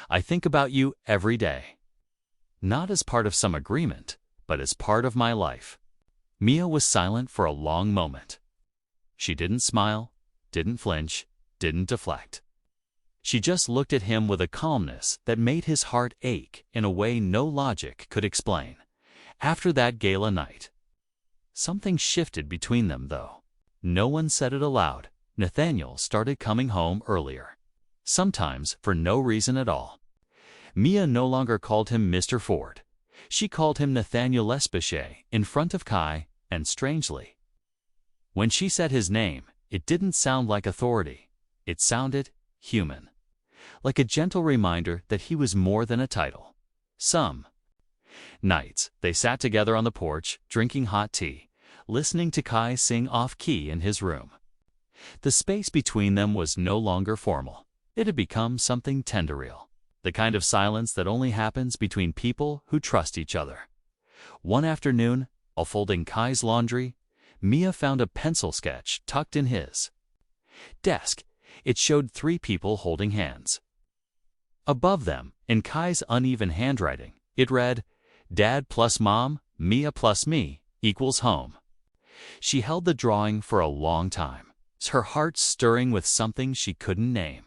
"I think about you every day. Not as part of some agreement, but as part of my life." Mia was silent for a long moment. She didn't smile, didn't flinch, didn't deflect. She just looked at him with a calmness that made his heart ache in a way no logic could explain. After that gala night, something shifted between them, though. No one said it aloud. Nathaniel started coming home earlier, sometimes for no reason at all. Mia no longer called him Mr. Ford. She called him Nathaniel Lespechet in front of Kai, and strangely, when she said his name, it didn't sound like authority. It sounded human, like a gentle reminder that he was more than a title. Some nights, they sat together on the porch, drinking hot tea, listening to Kai sing off-key in his room. The space between them was no longer formal. It had become something tender-real, the kind of silence that only happens between people who trust each other. One afternoon, while folding Kai's laundry, Mia found a pencil sketch tucked in his desk. It showed 3 people holding hands. Above them, in Kai's uneven handwriting, it read, "Dad plus Mom, Mia plus me, equals home." She held the drawing for a long time, her heart stirring with something she couldn't name.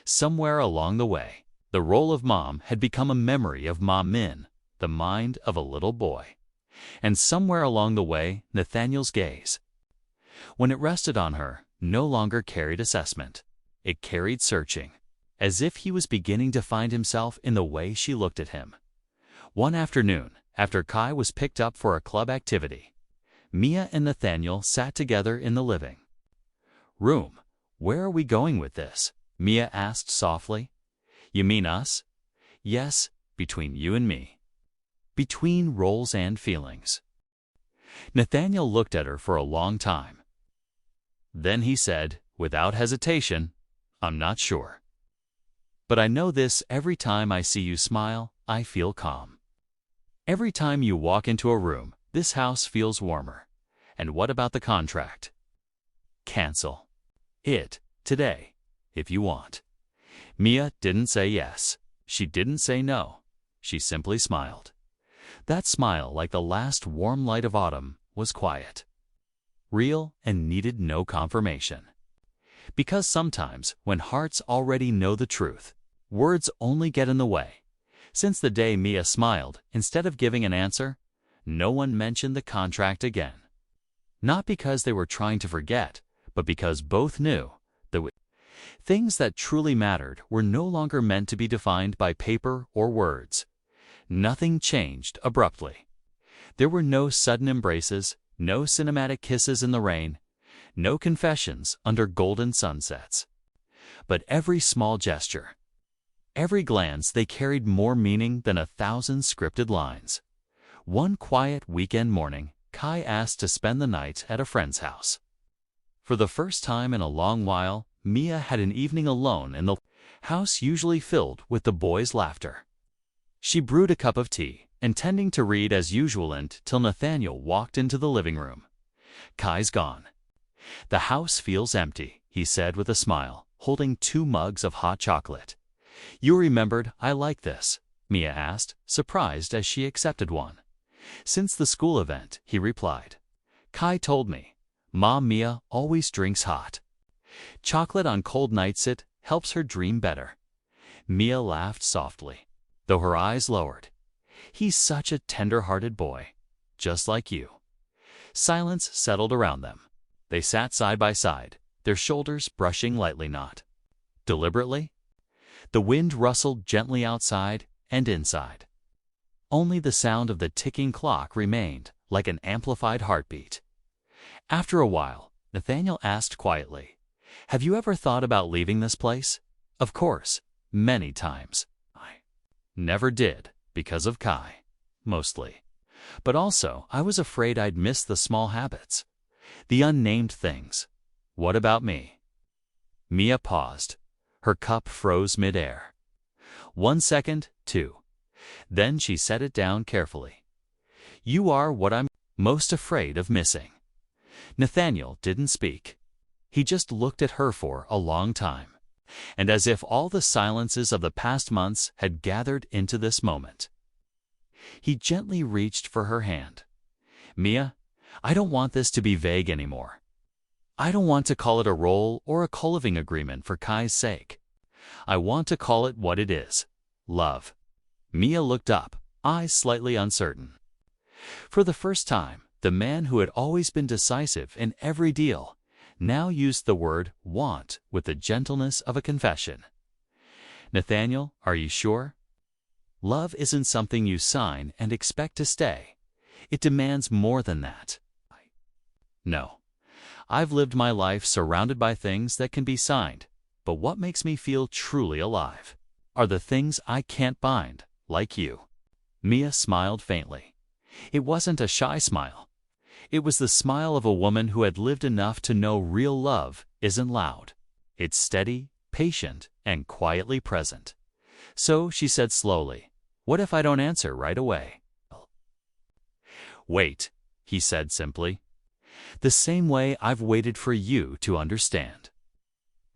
Somewhere along the way, the role of Mom had become a memory of Ma Min, the mind of a little boy. And somewhere along the way, Nathaniel's gaze, when it rested on her, no longer carried assessment. It carried searching, as if he was beginning to find himself in the way she looked at him. One afternoon, after Kai was picked up for a club activity, Mia and Nathaniel sat together in the living room. "Where are we going with this?" Mia asked softly. "You mean us?" "Yes, between you and me. Between roles and feelings." Nathaniel looked at her for a long time. Then he said, without hesitation, "I'm not sure. But I know this: every time I see you smile, I feel calm. Every time you walk into a room, this house feels warmer. And what about the contract? Cancel it today, if you want." Mia didn't say yes. She didn't say no. She simply smiled. That smile, like the last warm light of autumn, was quiet, real, and needed no confirmation. Because sometimes, when hearts already know the truth, words only get in the way. Since the day Mia smiled, instead of giving an answer, no one mentioned the contract again. Not because they were trying to forget, but because both knew that things that truly mattered were no longer meant to be defined by paper or words. Nothing changed abruptly. There were no sudden embraces, no cinematic kisses in the rain, no confessions under golden sunsets. But every small gesture, every glance, they carried more meaning than 1,000 scripted lines. One quiet weekend morning, Kai asked to spend the night at a friend's house. For the first time in a long while, Mia had an evening alone in the house usually filled with the boys' laughter. She brewed a cup of tea, intending to read as usual until Nathaniel walked into the living room. "Kai's gone. The house feels empty," he said with a smile, holding 2 mugs of hot chocolate. "You remembered I like this?" Mia asked, surprised as she accepted one. Since the school event, he replied. Kai told me, Mom Mia always drinks hot. Chocolate on cold nights it helps her dream better. Mia laughed softly, though her eyes lowered. He's such a tender-hearted boy, just like you. Silence settled around them. They sat side by side, their shoulders brushing lightly not deliberately. The wind rustled gently outside and inside. Only the sound of the ticking clock remained, like an amplified heartbeat. After a while, Nathaniel asked quietly, Have you ever thought about leaving this place? Of course, many times. I never did, because of Kai, mostly. But also, I was afraid I'd miss the small habits, the unnamed things. What about me? Mia paused. Her cup froze mid-air. 1 second, 2. Then she set it down carefully. You are what I'm most afraid of missing. Nathaniel didn't speak. He just looked at her for a long time, and as if all the silences of the past months had gathered into this moment. He gently reached for her hand. Mia, I don't want this to be vague anymore. I don't want to call it a role or a co-living agreement for Kai's sake. I want to call it what it is. Love. Mia looked up, eyes slightly uncertain. For the first time, the man who had always been decisive in every deal now used the word want with the gentleness of a confession. Nathaniel, are you sure? Love isn't something you sign and expect to stay. It demands more than that. No. I've lived my life surrounded by things that can be signed, but what makes me feel truly alive are the things I can't bind, like you. Mia smiled faintly. It wasn't a shy smile. It was the smile of a woman who had lived enough to know real love isn't loud. It's steady, patient, and quietly present. So she said slowly, What if I don't answer right away? Wait, he said simply. The same way I've waited for you to understand.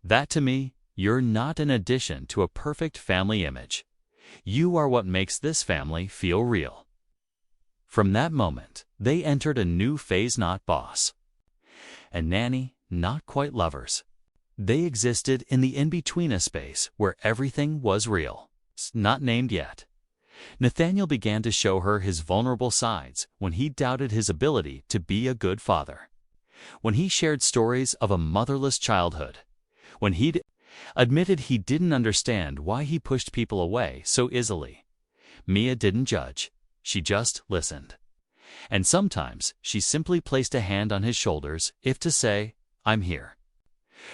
That to me, you're not an addition to a perfect family image. You are what makes this family feel real. From that moment, they entered a new phase, not boss and nanny, not quite lovers. They existed in the in-between space where everything was real, not named yet. Nathaniel began to show her his vulnerable sides when he doubted his ability to be a good father, when he shared stories of a motherless childhood, when he'd admitted he didn't understand why he pushed people away so easily. Mia didn't judge. She just listened. And sometimes she simply placed a hand on his shoulders if to say, I'm here.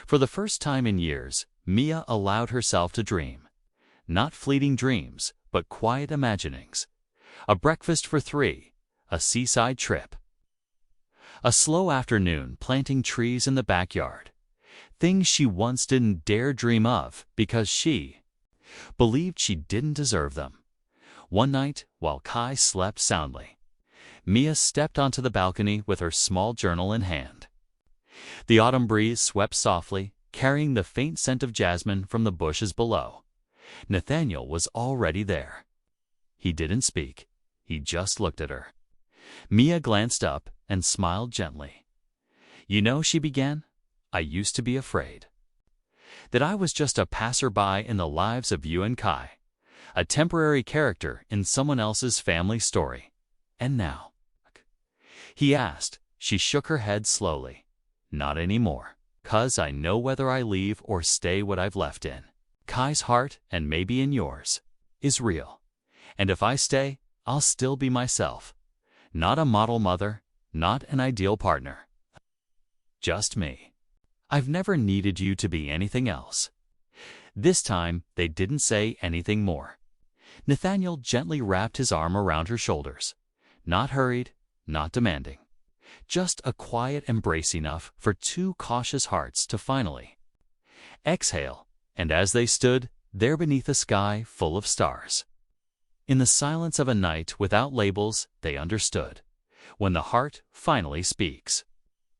For the first time in years, Mia allowed herself to dream. Not fleeting dreams, but quiet imaginings. A breakfast for 3, a seaside trip, a slow afternoon planting trees in the backyard. Things she once didn't dare dream of because she believed she didn't deserve them. One night, while Kai slept soundly, Mia stepped onto the balcony with her small journal in hand. The autumn breeze swept softly, carrying the faint scent of jasmine from the bushes below. Nathaniel was already there. He didn't speak. He just looked at her. Mia glanced up and smiled gently. You know, she began, I used to be afraid that I was just a passerby in the lives of you and Kai, a temporary character in someone else's family story. And now? He asked. She shook her head slowly. Not anymore, 'cause I know whether I leave or stay what I've left in. Kai's heart, and maybe in yours, is real. And if I stay, I'll still be myself. Not a model mother, not an ideal partner. Just me. I've never needed you to be anything else. This time, they didn't say anything more. Nathaniel gently wrapped his arm around her shoulders. Not hurried, not demanding. Just a quiet embrace enough for 2 cautious hearts to finally exhale, and as they stood there beneath a sky full of stars, in the silence of a night without labels, they understood. When the heart finally speaks,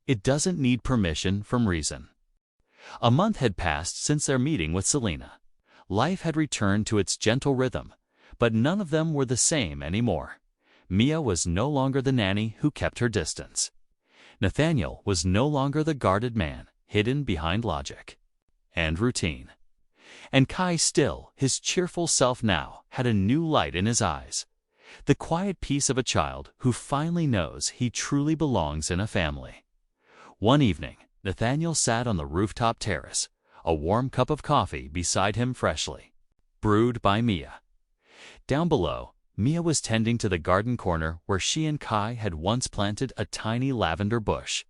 it doesn't need permission from reason. A month had passed since their meeting with Selena. Life had returned to its gentle rhythm, but none of them were the same anymore. Mia was no longer the nanny who kept her distance. Nathaniel was no longer the guarded man, hidden behind logic and routine. And Kai still, his cheerful self now, had a new light in his eyes. The quiet peace of a child who finally knows he truly belongs in a family. One evening, Nathaniel sat on the rooftop terrace, a warm cup of coffee beside him freshly brewed by Mia. Down below, Mia was tending to the garden corner where she and Kai had once planted a tiny lavender bush.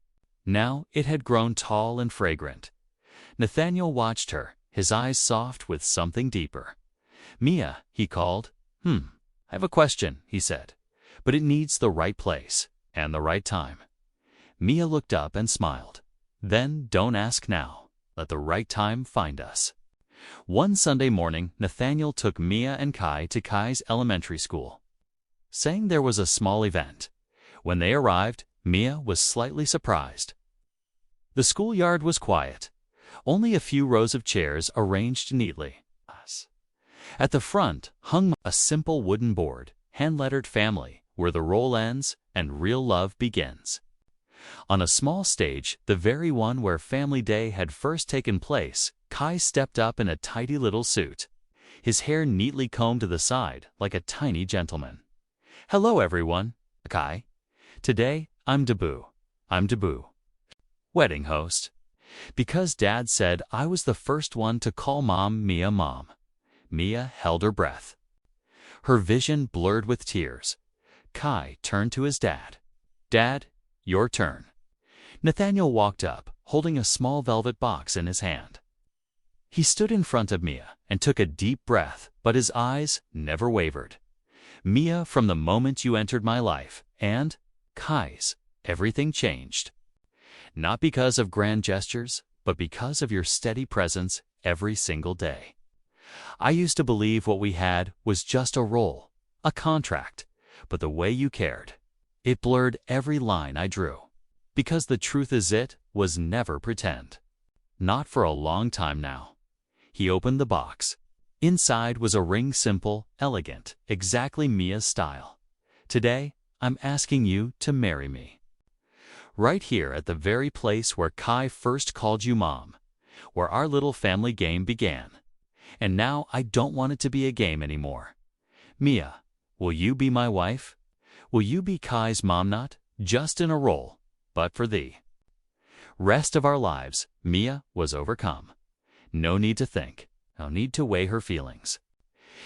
Now it had grown tall and fragrant. Nathaniel watched her, his eyes soft with something deeper. "Mia," he called. I have a question," he said, "but it needs the right place and the right time." Mia looked up and smiled. "Then don't ask now. Let the right time find us." One Sunday morning, Nathaniel took Mia and Kai to Kai's elementary school, saying there was a small event. When they arrived, Mia was slightly surprised. The schoolyard was quiet, only a few rows of chairs arranged neatly. At the front hung a simple wooden board, hand-lettered "Family, where the role ends and real love begins." On a small stage, the very one where Family Day had first taken place, Kai stepped up in a tidy little suit, his hair neatly combed to the side like a tiny gentleman. "Hello, everyone. Kai. Today, I'm Dabu. Wedding host. Because Dad said I was the first one to call Mia Mom." Mia held her breath, her vision blurred with tears. Kai turned to his dad. "Dad, your turn." Nathaniel walked up, holding a small velvet box in his hand. He stood in front of Mia and took a deep breath, but his eyes never wavered. "Mia, from the moment you entered my life, and Kai's, everything changed. Not because of grand gestures, but because of your steady presence every single day. I used to believe what we had was just a role, a contract, but the way you cared, it blurred every line I drew. Because the truth is it was never pretend. Not for a long time now." He opened the box. Inside was a ring, simple, elegant, exactly Mia's style. "Today, I'm asking you to marry me. Right here at the very place where Kai first called you Mom, where our little family game began. And now I don't want it to be a game anymore. Mia, will you be my wife? Will you be Kai's mom, not just in a role, but for the rest of our lives?" Mia was overcome. No need to think, no need to weigh her feelings.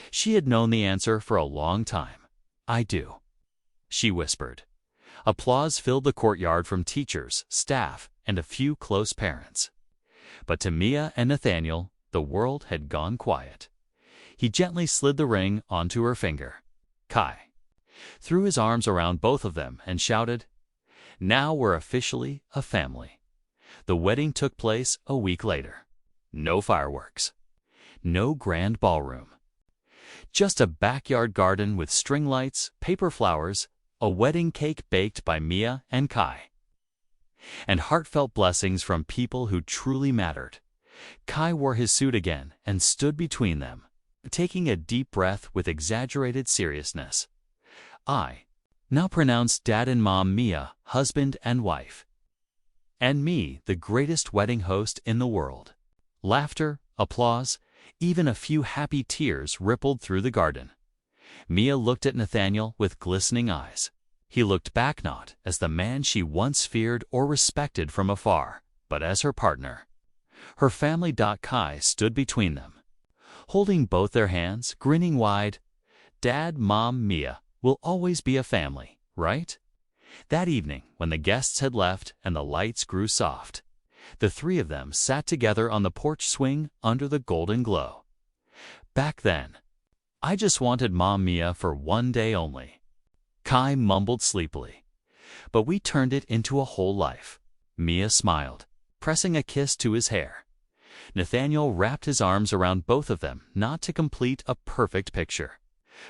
She had known the answer for a long time. "I do," she whispered. Applause filled the courtyard from teachers, staff, and a few close parents. But to Mia and Nathaniel, the world had gone quiet. He gently slid the ring onto her finger. Kai threw his arms around both of them and shouted, "Now we're officially a family." The wedding took place a week later. No fireworks, no grand ballroom. Just a backyard garden with string lights, paper flowers, a wedding cake baked by Mia and Kai, and heartfelt blessings from people who truly mattered. Kai wore his suit again and stood between them, taking a deep breath with exaggerated seriousness. "I now pronounce Dad and Mom Mia husband and wife, and me the greatest wedding host in the world." Laughter, applause, even a few happy tears rippled through the garden. Mia looked at Nathaniel with glistening eyes. He looked back not as the man she once feared or respected from afar, but as her partner. Her family. Kai stood between them, holding both their hands, grinning wide. "Dad, Mom, Mia will always be a family, right?" That evening, when the guests had left and the lights grew soft, the three of them sat together on the porch swing under the golden glow. "Back then, I just wanted Mom Mia for one day only," Kai mumbled sleepily. "But we turned it into a whole life." Mia smiled, pressing a kiss to his hair. Nathaniel wrapped his arms around both of them, not to complete a perfect picture,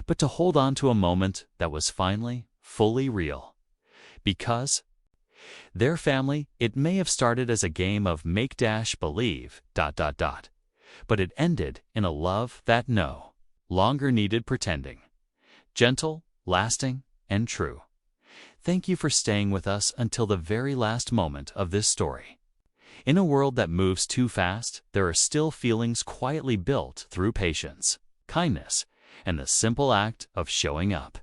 but to hold on to a moment that was finally, fully real. Because their family, it may have started as a game of make-believe, but it ended in a love that no longer needed pretending. Gentle, lasting, and true. Thank you for staying with us until the very last moment of this story. In a world that moves too fast, there are still feelings quietly built through patience, kindness, and the simple act of showing up.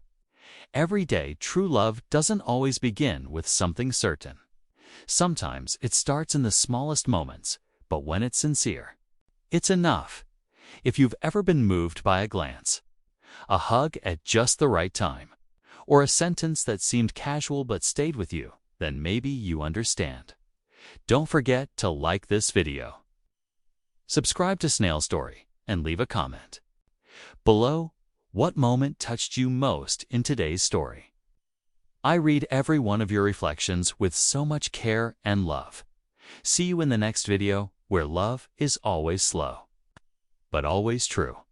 Every day, true love doesn't always begin with something certain. Sometimes it starts in the smallest moments, but when it's sincere, it's enough. If you've ever been moved by a glance, a hug at just the right time, or a sentence that seemed casual but stayed with you, then maybe you understand. Don't forget to like this video, subscribe to Snail Story, and leave a comment below. What moment touched you most in today's story? I read every one of your reflections with so much care and love. See you in the next video, where love is always slow, but always true.